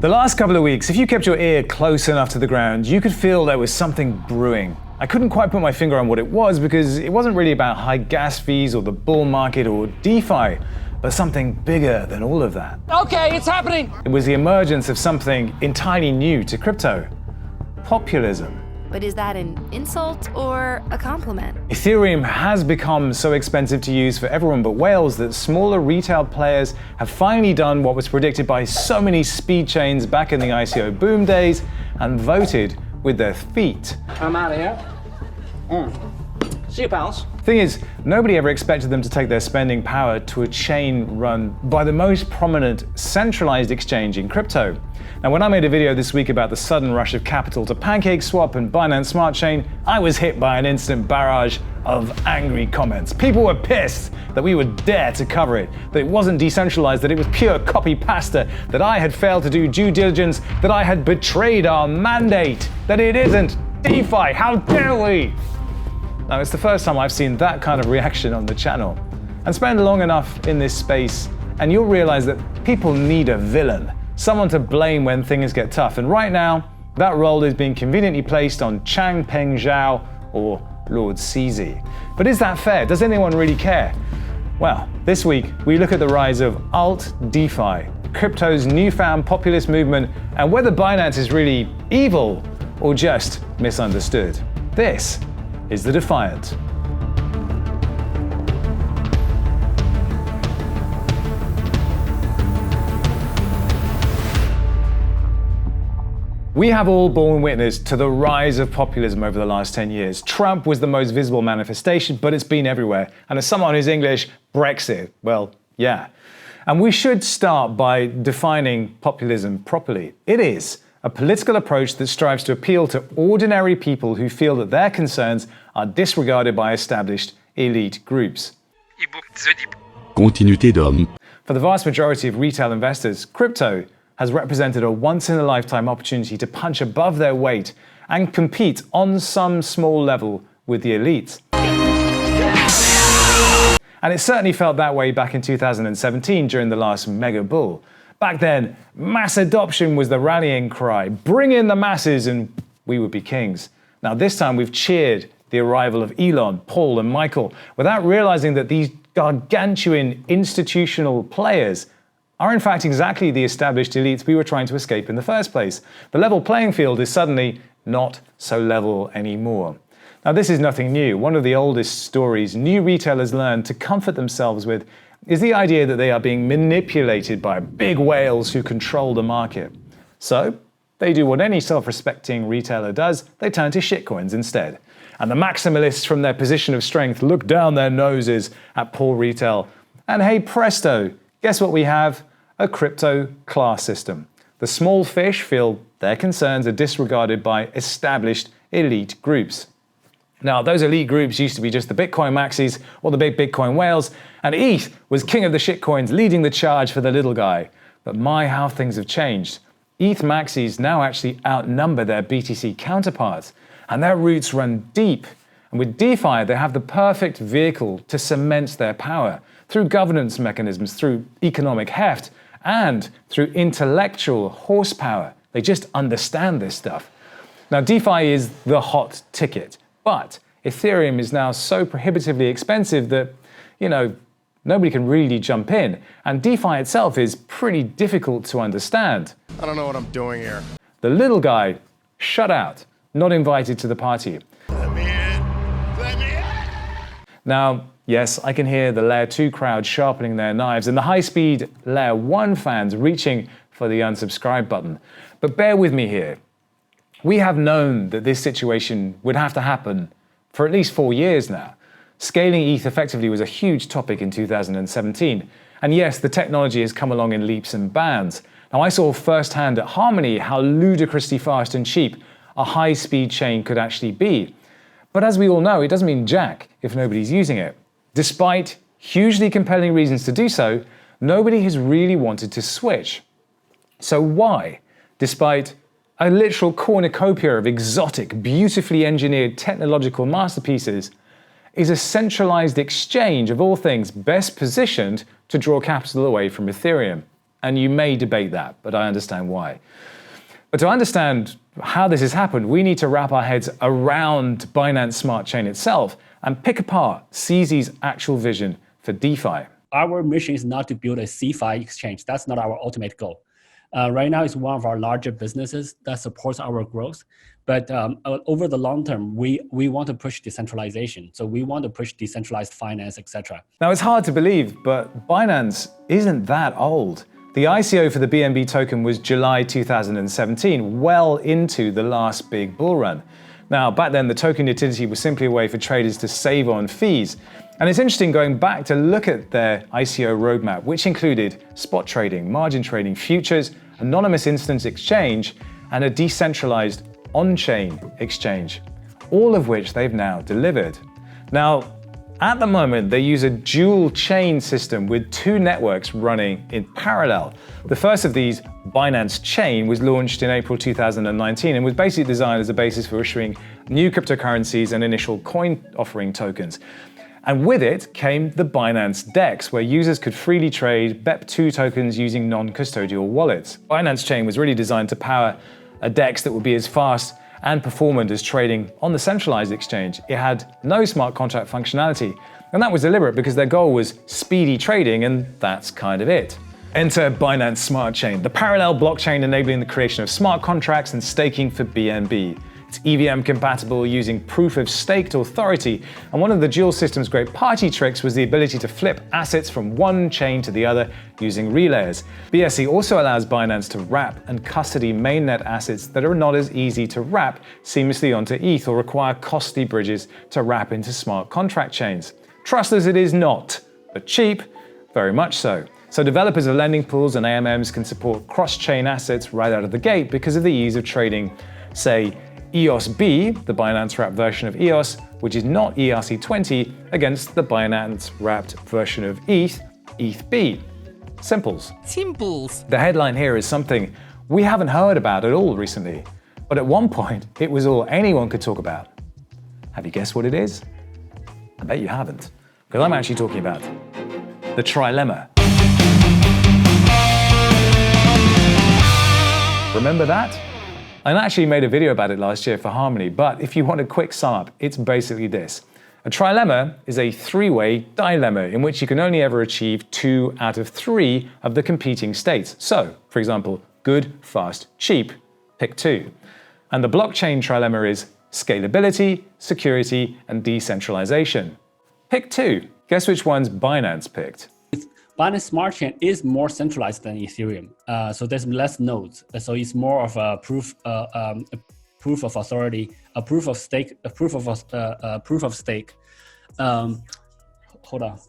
The last couple of weeks, if you kept your ear close enough to the ground, you could feel there was something brewing. I couldn't quite put my finger on what it was because it wasn't really about high gas fees or the bull market or DeFi, but something bigger than all of that. Okay, it's happening! It was the emergence of something entirely new to crypto: populism. But is that an insult or a compliment? Ethereum has become so expensive to use for everyone but whales that smaller retail players have finally done what was predicted by so many speed chains back in the ICO boom days and voted with their feet. I'm out of here. See you, pals. Thing is, nobody ever expected them to take their spending power to a chain run by the most prominent centralized exchange in crypto. Now, when I made a video this week about the sudden rush of capital to PancakeSwap and Binance Smart Chain, I was hit by an instant barrage of angry comments. People were pissed that we would dare to cover it, that it wasn't decentralized, that it was pure copy pasta, that I had failed to do due diligence, that I had betrayed our mandate, that it isn't DeFi, how dare we? Now, it's the first time I've seen that kind of reaction on the channel. And spend long enough in this space, and you'll realize that people need a villain, someone to blame when things get tough. And right now, that role is being conveniently placed on Changpeng Zhao or Lord CZ. But is that fair? Does anyone really care? Well, this week, we look at the rise of alt-DeFi, crypto's newfound populist movement, and whether Binance is really evil or just misunderstood. This is the Defiant. We have all borne witness to the rise of populism over the last 10 years. Trump was the most visible manifestation, but it's been everywhere. And as someone who's English, Brexit, well, yeah. And we should start by defining populism properly. It is a political approach that strives to appeal to ordinary people who feel that their concerns are disregarded by established elite groups. Continuité d'homme. For the vast majority of retail investors, crypto has represented a once-in-a-lifetime opportunity to punch above their weight and compete on some small level with the elites. And it certainly felt that way back in 2017 during the last mega bull. Back then, mass adoption was the rallying cry. Bring in the masses and we would be kings. Now this time we've cheered the arrival of Elon, Paul and Michael without realizing that these gargantuan institutional players are in fact exactly the established elites we were trying to escape in the first place. The level playing field is suddenly not so level anymore. Now this is nothing new. One of the oldest stories new retailers learn to comfort themselves with is the idea that they are being manipulated by big whales who control the market. So they do what any self-respecting retailer does, they turn to shitcoins instead. And the maximalists from their position of strength look down their noses at poor retail. And hey presto, guess what we have? A crypto class system. The small fish feel their concerns are disregarded by established elite groups. Now, those elite groups used to be just the Bitcoin maxis or the big Bitcoin whales, and ETH was king of the shitcoins, leading the charge for the little guy. But my, how things have changed. ETH maxis now actually outnumber their BTC counterparts, and their roots run deep. And with DeFi, they have the perfect vehicle to cement their power through governance mechanisms, through economic heft, and through intellectual horsepower. They just understand this stuff. Now, DeFi is the hot ticket, but Ethereum is now so prohibitively expensive that, nobody can really jump in. And DeFi itself is pretty difficult to understand. I don't know what I'm doing here. The little guy, shut out, not invited to the party. Let me in. Let me in. Now, yes, I can hear the Layer 2 crowd sharpening their knives and the high-speed Layer 1 fans reaching for the unsubscribe button. But bear with me here. We have known that this situation would have to happen for at least 4 years now. Scaling ETH effectively was a huge topic in 2017. And yes, the technology has come along in leaps and bounds. Now, I saw firsthand at Harmony how ludicrously fast and cheap a high-speed chain could actually be. But as we all know, it doesn't mean jack if nobody's using it. Despite hugely compelling reasons to do so, nobody has really wanted to switch. So why, despite a literal cornucopia of exotic, beautifully engineered technological masterpieces, is a centralized exchange of all things best positioned to draw capital away from Ethereum? And you may debate that, but I understand why. But to understand how this has happened, we need to wrap our heads around Binance Smart Chain itself and pick apart CZ's actual vision for DeFi. Our mission is not to build a CeFi exchange. That's not our ultimate goal. Right now, it's one of our larger businesses that supports our growth. But over the long term, we want to push decentralization. So we want to push decentralized finance, etc. Now, it's hard to believe, but Binance isn't that old. The ICO for the BNB token was July 2017, well into the last big bull run. Now, back then, the token utility was simply a way for traders to save on fees. And it's interesting going back to look at their ICO roadmap, which included spot trading, margin trading, futures, anonymous instant exchange, and a decentralized on-chain exchange, all of which they've now delivered. Now, at the moment, they use a dual chain system with two networks running in parallel. The first of these, Binance Chain, was launched in April 2019 and was basically designed as a basis for issuing new cryptocurrencies and initial coin offering tokens. And with it came the Binance DEX, where users could freely trade BEP2 tokens using non-custodial wallets. Binance Chain was really designed to power a DEX that would be as fast and performant as trading on the centralized exchange. It had no smart contract functionality, and that was deliberate because their goal was speedy trading, and that's kind of it. Enter Binance Smart Chain, the parallel blockchain enabling the creation of smart contracts and staking for BNB. It's EVM compatible using proof of staked authority, and one of the dual system's great party tricks was the ability to flip assets from one chain to the other using relayers. BSC also allows Binance to wrap and custody mainnet assets that are not as easy to wrap seamlessly onto ETH or require costly bridges to wrap into smart contract chains. Trust us, it is not, but cheap, very much so. So developers of lending pools and AMMs can support cross-chain assets right out of the gate because of the ease of trading, say, EOS-B, the Binance-wrapped version of EOS, which is not ERC20, against the Binance-wrapped version of ETH, ETH-B. Simples. Simples. The headline here is something we haven't heard about at all recently, but at one point, it was all anyone could talk about. Have you guessed what it is? I bet you haven't, because I'm actually talking about the trilemma. Remember that? I actually made a video about it last year for Harmony, but if you want a quick sum up, it's basically this. A trilemma is a three-way dilemma in which you can only ever achieve 2 out of 3 of the competing states. So, for example, good, fast, cheap, pick 2. And the blockchain trilemma is scalability, security, and decentralization. Pick 2. Guess which ones Binance picked? Binance Smart Chain is more centralized than Ethereum, so there's less nodes. So it's more of a proof of authority, a proof of stake, a proof of stake. Hold on.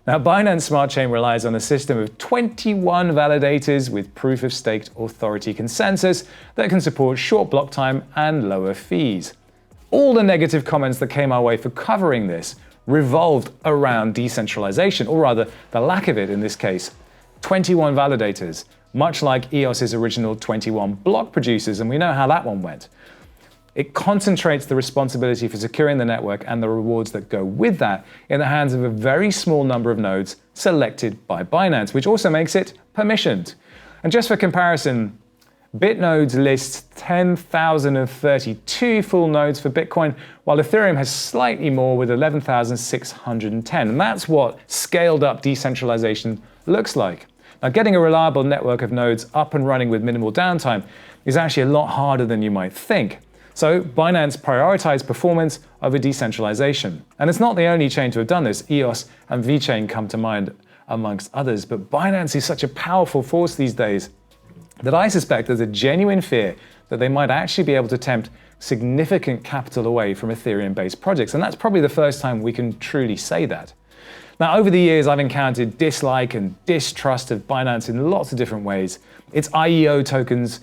Now, Binance Smart Chain relies on a system of 21 validators with proof of staked authority consensus that can support short block time and lower fees. All the negative comments that came our way for covering this revolved around decentralization, or rather, the lack of it in this case. 21 validators, much like EOS's original 21 block producers, and we know how that one went. It concentrates the responsibility for securing the network and the rewards that go with that in the hands of a very small number of nodes selected by Binance, which also makes it permissioned. And just for comparison, BitNodes lists 10,032 full nodes for Bitcoin, while Ethereum has slightly more with 11,610. And that's what scaled up decentralization looks like. Now, getting a reliable network of nodes up and running with minimal downtime is actually a lot harder than you might think. So Binance prioritized performance over decentralization. And it's not the only chain to have done this. EOS and VeChain come to mind amongst others. But Binance is such a powerful force these days that I suspect there's a genuine fear that they might actually be able to tempt significant capital away from Ethereum-based projects. And that's probably the first time we can truly say that. Now, over the years, I've encountered dislike and distrust of Binance in lots of different ways. Its IEO tokens,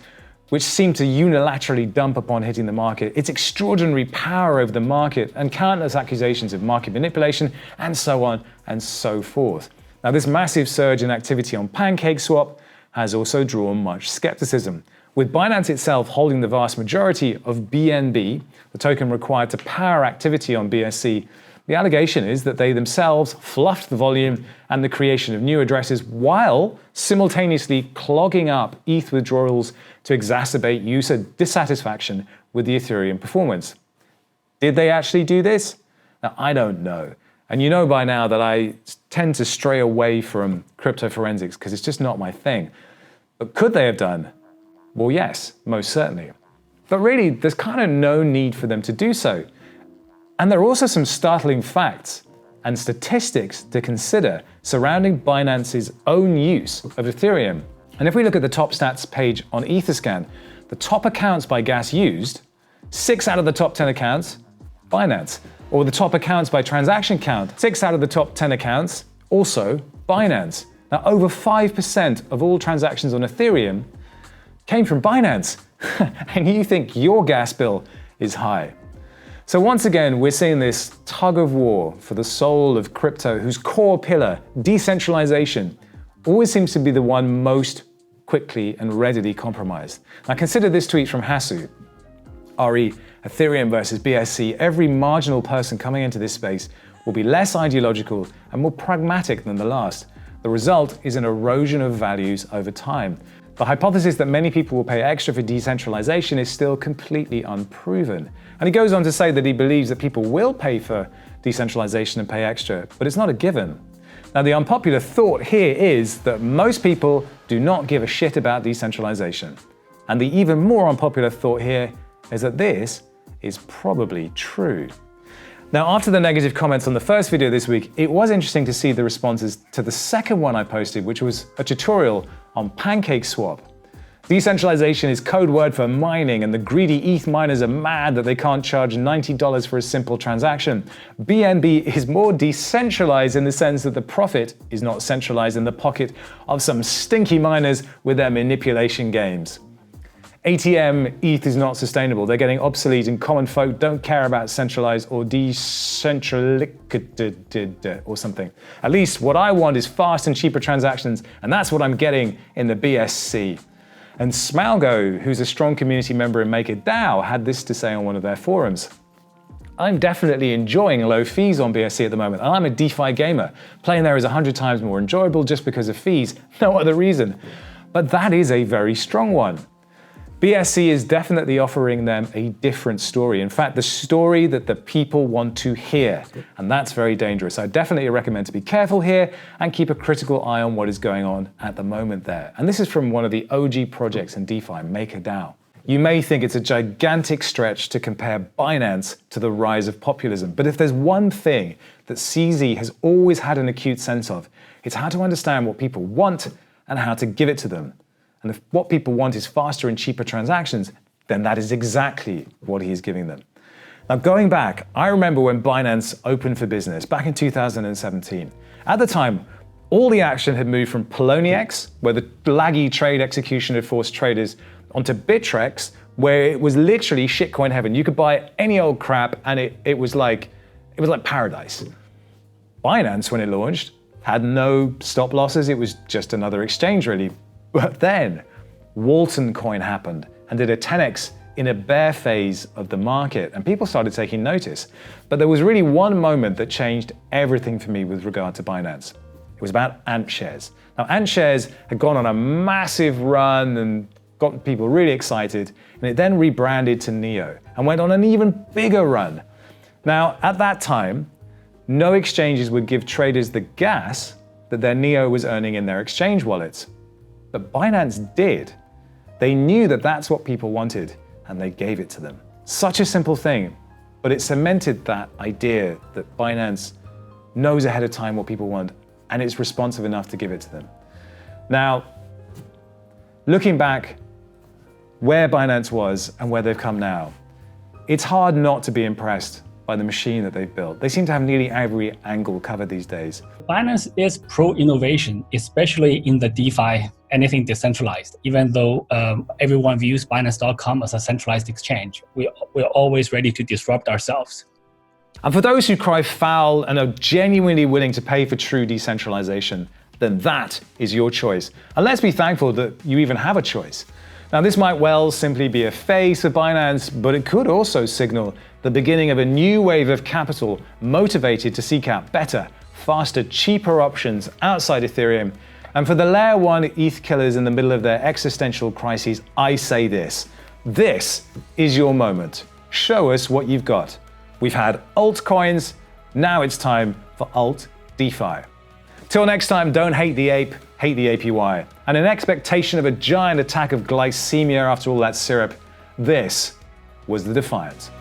which seem to unilaterally dump upon hitting the market, its extraordinary power over the market, and countless accusations of market manipulation, and so on and so forth. Now, this massive surge in activity on PancakeSwap has also drawn much skepticism. With Binance itself holding the vast majority of BNB, the token required to power activity on BSC, The allegation is that they themselves fluffed the volume and the creation of new addresses while simultaneously clogging up ETH withdrawals to exacerbate user dissatisfaction with the Ethereum performance. Did they actually do this? Now, I don't know. And you know by now that I tend to stray away from crypto forensics because it's just not my thing. But could they have done? Well, yes, most certainly. But really, there's kind of no need for them to do so. And there are also some startling facts and statistics to consider surrounding Binance's own use of Ethereum. And if we look at the top stats page on Etherscan, the top accounts by gas used, 6 out of the top 10 accounts, Binance. Or the top accounts by transaction count, 6 out of the top 10 accounts, also Binance. Now, over 5% of all transactions on Ethereum came from Binance. And you think your gas bill is high. So once again, we're seeing this tug of war for the soul of crypto, whose core pillar, decentralization, always seems to be the one most quickly and readily compromised. Now consider this tweet from Hasu, RE, Ethereum versus BSC. Every marginal person coming into this space will be less ideological and more pragmatic than the last. The result is an erosion of values over time. The hypothesis that many people will pay extra for decentralization is still completely unproven. And he goes on to say that he believes that people will pay for decentralization and pay extra, but it's not a given. Now, the unpopular thought here is that most people do not give a shit about decentralization. And the even more unpopular thought here is that this is probably true. Now, after the negative comments on the first video this week, it was interesting to see the responses to the second one I posted, which was a tutorial on PancakeSwap. Decentralization is code word for mining, and the greedy ETH miners are mad that they can't charge $90 for a simple transaction. BNB is more decentralized in the sense that the profit is not centralized in the pocket of some stinky miners with their manipulation games. ATM ETH is not sustainable. They're getting obsolete, and common folk don't care about centralized or decentralized or something. At least what I want is fast and cheaper transactions, and that's what I'm getting in the BSC. And Smalgo, who's a strong community member in MakerDAO, had this to say on one of their forums. I'm definitely enjoying low fees on BSC at the moment, and I'm a DeFi gamer. Playing there is 100 times more enjoyable just because of fees, no other reason. But that is a very strong one. BSC is definitely offering them a different story. In fact, the story that the people want to hear. And that's very dangerous. I definitely recommend to be careful here and keep a critical eye on what is going on at the moment there. And this is from one of the OG projects in DeFi, MakerDAO. You may think it's a gigantic stretch to compare Binance to the rise of populism. But if there's one thing that CZ has always had an acute sense of, it's how to understand what people want and how to give it to them. And if what people want is faster and cheaper transactions, then that is exactly what he is giving them. Now, going back, I remember when Binance opened for business back in 2017. At the time, all the action had moved from Poloniex, where the laggy trade execution had forced traders, onto Bittrex, where it was literally shitcoin heaven. You could buy any old crap, and it was like paradise. Binance, when it launched, had no stop losses. It was just another exchange, really. But then Walton Coin happened and did a 10x in a bear phase of the market, and people started taking notice. But there was really one moment that changed everything for me with regard to Binance. It was about Ant shares. Now, Ant shares had gone on a massive run and got people really excited, and it then rebranded to Neo and went on an even bigger run. Now, at that time, no exchanges would give traders the gas that their Neo was earning in their exchange wallets. But Binance did. They knew that that's what people wanted, and they gave it to them. Such a simple thing, but it cemented that idea that Binance knows ahead of time what people want, and it's responsive enough to give it to them. Now, looking back where Binance was and where they've come now, it's hard not to be impressed by the machine that they've built. They seem to have nearly every angle covered these days. Binance is pro-innovation, especially in the DeFi, anything decentralized. Even though everyone views Binance.com as a centralized exchange, we're always ready to disrupt ourselves. And for those who cry foul and are genuinely willing to pay for true decentralization, then that is your choice. And let's be thankful that you even have a choice. Now, this might well simply be a phase for Binance, but it could also signal the beginning of a new wave of capital motivated to seek out better, faster, cheaper options outside Ethereum. And for the layer 1 ETH killers in the middle of their existential crises, I say this. This is your moment. Show us what you've got. We've had altcoins, now it's time for alt DeFi. Till next time, don't hate the ape, hate the APY. And in expectation of a giant attack of glycemia after all that syrup, this was the Defiant.